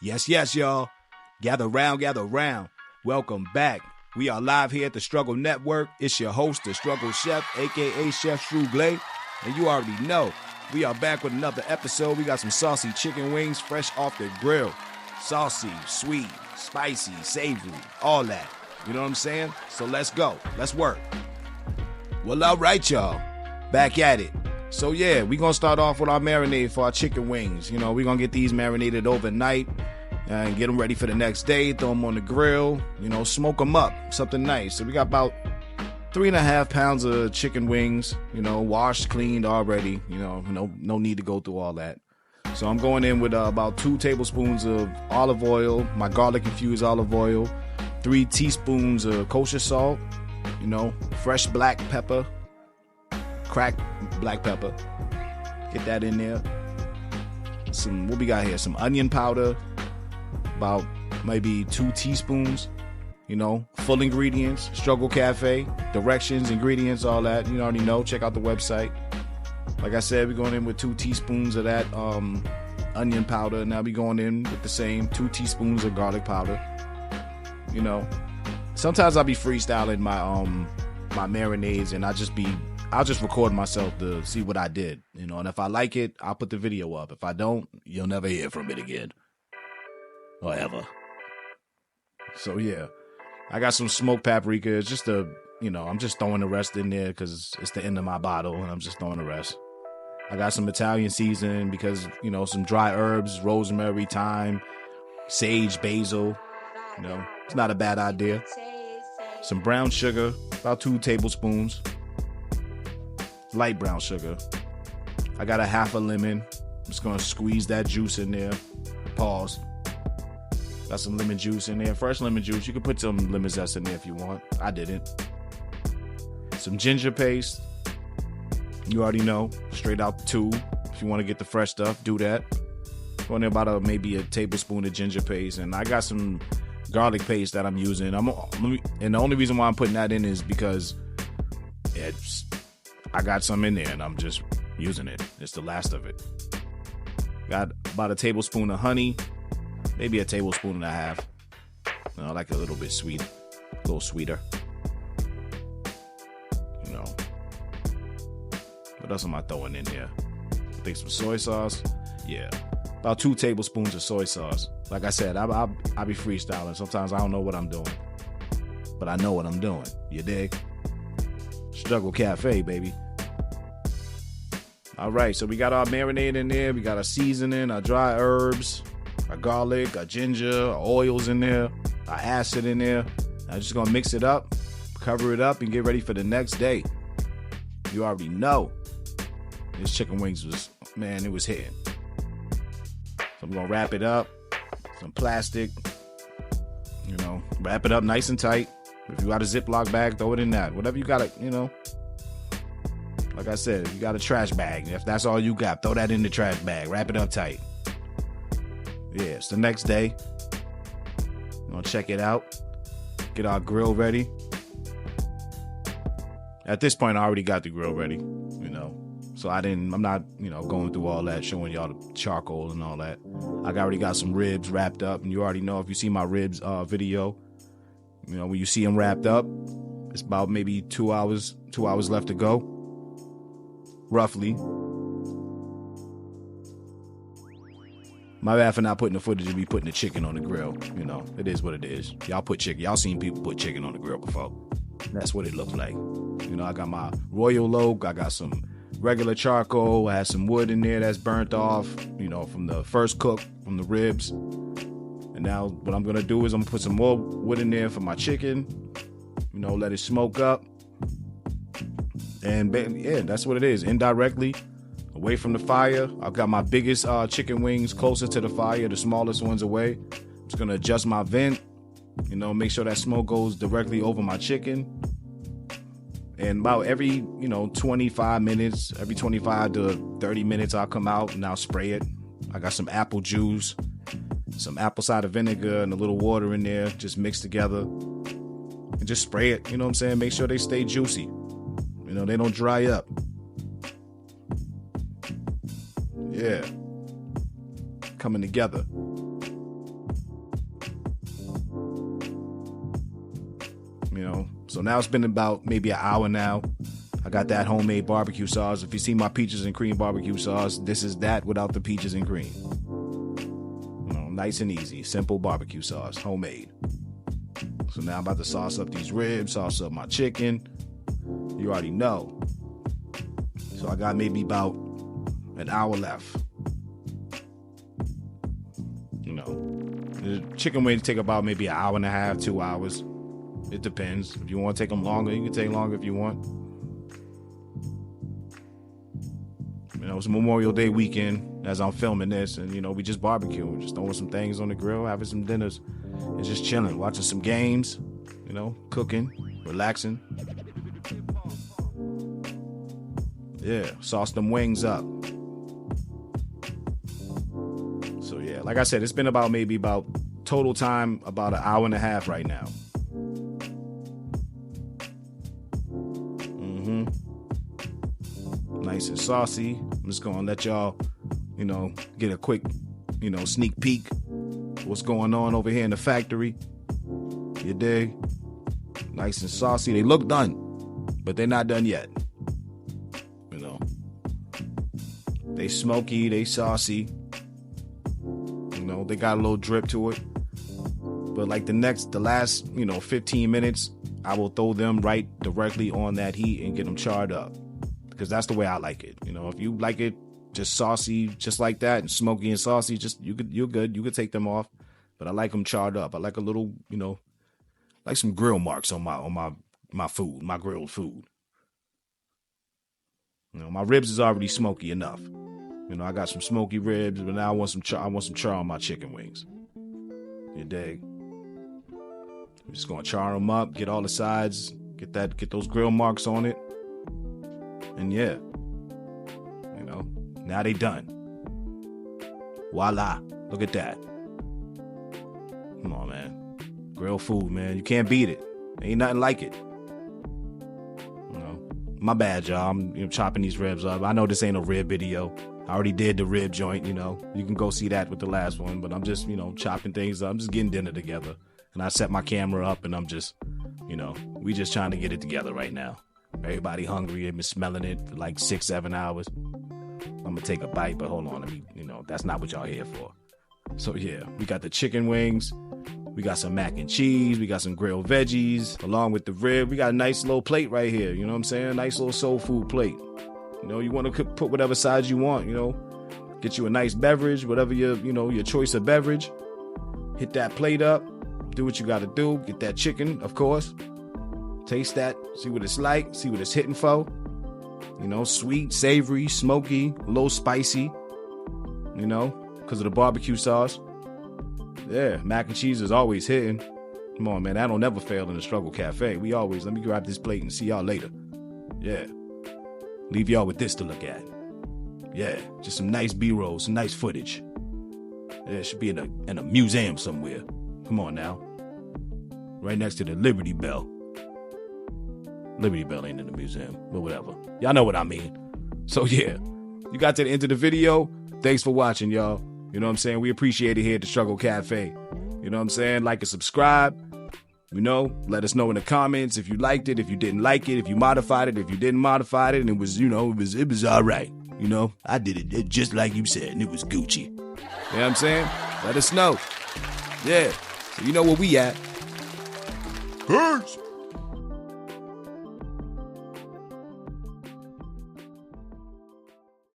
Yes, yes, y'all. Gather round, gather round. Welcome back. We are live here at the Struggle Network. It's your host, the Struggle Chef, a.k.a. Chef Struglé. And you already know, we are back with another episode. We got some saucy chicken wings fresh off the grill. Saucy, sweet, spicy, savory, all that. You know what I'm saying? So let's go. Let's work. Well, all right, y'all. Back at it. So, yeah, we're going to start off with our marinade for our chicken wings. You know, we're going to get these marinated overnight and get them ready for the next day. Throw them on the grill, you know, smoke them up. Something nice. So we got about 3.5 pounds of chicken wings, you know, washed, cleaned already. You know, no need to go through all that. So I'm going in with about 2 tablespoons of olive oil, my garlic-infused olive oil, 3 teaspoons of kosher salt, you know, fresh black pepper, cracked black pepper. Get that in there. What we got here? Some onion powder, about maybe 2 teaspoons. You know, full ingredients, Struggle Cafe, directions, ingredients, all that. You already know. Check out the website. Like I said, we're going in with 2 teaspoons of that onion powder. Now we're going in with the same 2 teaspoons of garlic powder. You know, sometimes I'll be freestyling my marinades, and I'll just record myself to see what I did. You know, and if I like it, I'll put the video up. If I don't, you'll never hear from it again. Or ever. So yeah. I got some smoked paprika. It's just I'm just throwing the rest in there because it's the end of my bottle and I'm just throwing the rest. I got some Italian seasoning because, you know, some dry herbs, rosemary, thyme, sage, basil. You know, it's not a bad idea. Some brown sugar, about 2 tablespoons. Light brown sugar. I got a half a lemon. I'm just going to squeeze that juice in there. Pause. Got some lemon juice in there. Fresh lemon juice. You can put some lemon zest in there if you want. I didn't. Some ginger paste. You already know. Straight out the tube. If you want to get the fresh stuff, do that. Going in about maybe a tablespoon of ginger paste. And I got some garlic paste that I'm using. And the only reason why I'm putting that in is because I got some in there and I'm just using it. It's the last of it. Got about a tablespoon of honey. Maybe a tablespoon and a half. You know, I like a little bit sweet. A little sweeter. You know. What else am I throwing in here? I think some soy sauce. Yeah. About 2 tablespoons of soy sauce. Like I said, I be freestyling. Sometimes I don't know what I'm doing. But I know what I'm doing. You dig? Struggle Cafe, baby. All right, so we got our marinade in there. We got our seasoning, our dry herbs, our garlic, our ginger, our oils in there, our acid in there. I'm just gonna mix it up, cover it up, and get ready for the next day. You already know this chicken wings it was hitting. So I'm gonna wrap it up, some plastic, you know, wrap it up nice and tight. If you got a Ziploc bag, throw it in that. Whatever you got, you know. Like I said, if you got a trash bag, if that's all you got, throw that in the trash bag. Wrap it up tight. Yeah, it's the next day. We're gonna check it out. Get our grill ready. At this point, I already got the grill ready, you know. So I'm not, you know, going through all that, showing y'all the charcoal and all that. I already got some ribs wrapped up, and you already know if you see my ribs video, you know, when you see them wrapped up, it's about maybe 2 hours left to go, roughly. My bad for not putting the footage of me putting the chicken on the grill. You know, it is what it is. Y'all put chicken. Y'all seen people put chicken on the grill before. That's what it looks like. You know, I got my Royal Oak. I got some regular charcoal. I had some wood in there that's burnt off, you know, from the first cook, from the ribs. And now what I'm going to do is I'm going to put some more wood in there for my chicken. You know, let it smoke up. And yeah, that's what it is. Indirectly. Away from the fire. I've got my biggest chicken wings closer to the fire, the smallest ones away. I'm just going to adjust my vent, you know, make sure that smoke goes directly over my chicken. And about every, 25 minutes, every 25 to 30 minutes, I'll come out and I'll spray it. I got some apple juice, some apple cider vinegar, and a little water in there, just mixed together. And just spray it, you know what I'm saying? Make sure they stay juicy. You know, they don't dry up. Yeah. Coming together. So now it's been about maybe an hour now. I got that homemade barbecue sauce. If you see my peaches and cream barbecue sauce, this is that without the peaches and cream. Nice and easy, simple barbecue sauce, homemade. So now I'm about to sauce up these ribs, sauce up my chicken. You already know. So I got maybe about an hour left. The chicken wings take about maybe an hour and a half, 2 hours. It depends. If you want to take them longer, you can take longer if you want. It's Memorial Day weekend as I'm filming this, and we just barbecuing, just throwing some things on the grill, having some dinners, and just chilling, watching some games, cooking, relaxing. Yeah, sauce them wings up. So yeah, like I said, it's been about total time about an hour and a half right now. Nice and saucy. I'm just gonna let y'all, get a quick, sneak peek what's going on over here in the factory. You dig? Nice and saucy. They look done, but they're not done yet. They smoky, they saucy. They got a little drip to it. But like the last, 15 minutes, I will throw them right directly on that heat and get them charred up. Because that's the way I like it. If you like it just saucy, just like that, and smoky and saucy, you're good. You could take them off. But I like them charred up. I like a little, like some grill marks on my food, my grilled food. My ribs is already smoky enough. I got some smoky ribs, but now I want some char on my chicken wings. You dig? I'm just gonna char them up, get all the sides, get those grill marks on it. And yeah, now they done. Voila, look at that. Come on, man. Grill food, man. You can't beat it. Ain't nothing like it. My bad, y'all. I'm chopping these ribs up. I know this ain't a rib video. I already did the rib joint, You can go see that with the last one. But I'm just, chopping things up. I'm just getting dinner together. And I set my camera up and I'm just, we just trying to get it together right now. Everybody hungry. They've been smelling it for like 6-7 hours. I'm going to take a bite, but hold on. That's not what y'all here for. So yeah, we got the chicken wings. We got some mac and cheese. We got some grilled veggies along with the rib. We got a nice little plate right here. You know what I'm saying? Nice little soul food plate. You want to put whatever sides you want, Get you a nice beverage, whatever your choice of beverage. Hit that plate up. Do what you got to do. Get that chicken, of course. Taste that. See what it's like. See what it's hitting for. Sweet, savory, smoky, a little spicy. Because of the barbecue sauce. Yeah, mac and cheese is always hitting. Come on, man. That don't never fail in the Struggle Cafe. Let me grab this plate and see y'all later. Yeah. Leave y'all with this to look at. Yeah, just some nice B-roll, some nice footage. Yeah, it should be in a museum somewhere. Come on now. Right next to the Liberty Bell. Liberty Bell ain't in the museum, but whatever. Y'all know what I mean. So yeah, you got to the end of the video. Thanks for watching, y'all. You know what I'm saying? We appreciate it here at the Struggle Cafe. You know what I'm saying? Like and subscribe. Let us know in the comments if you liked it, if you didn't like it, if you modified it, if you didn't modify it, and it was, it was all right. I did it just like you said, and it was Gucci. You know what I'm saying? Let us know. Yeah. So you know where we at. Peace.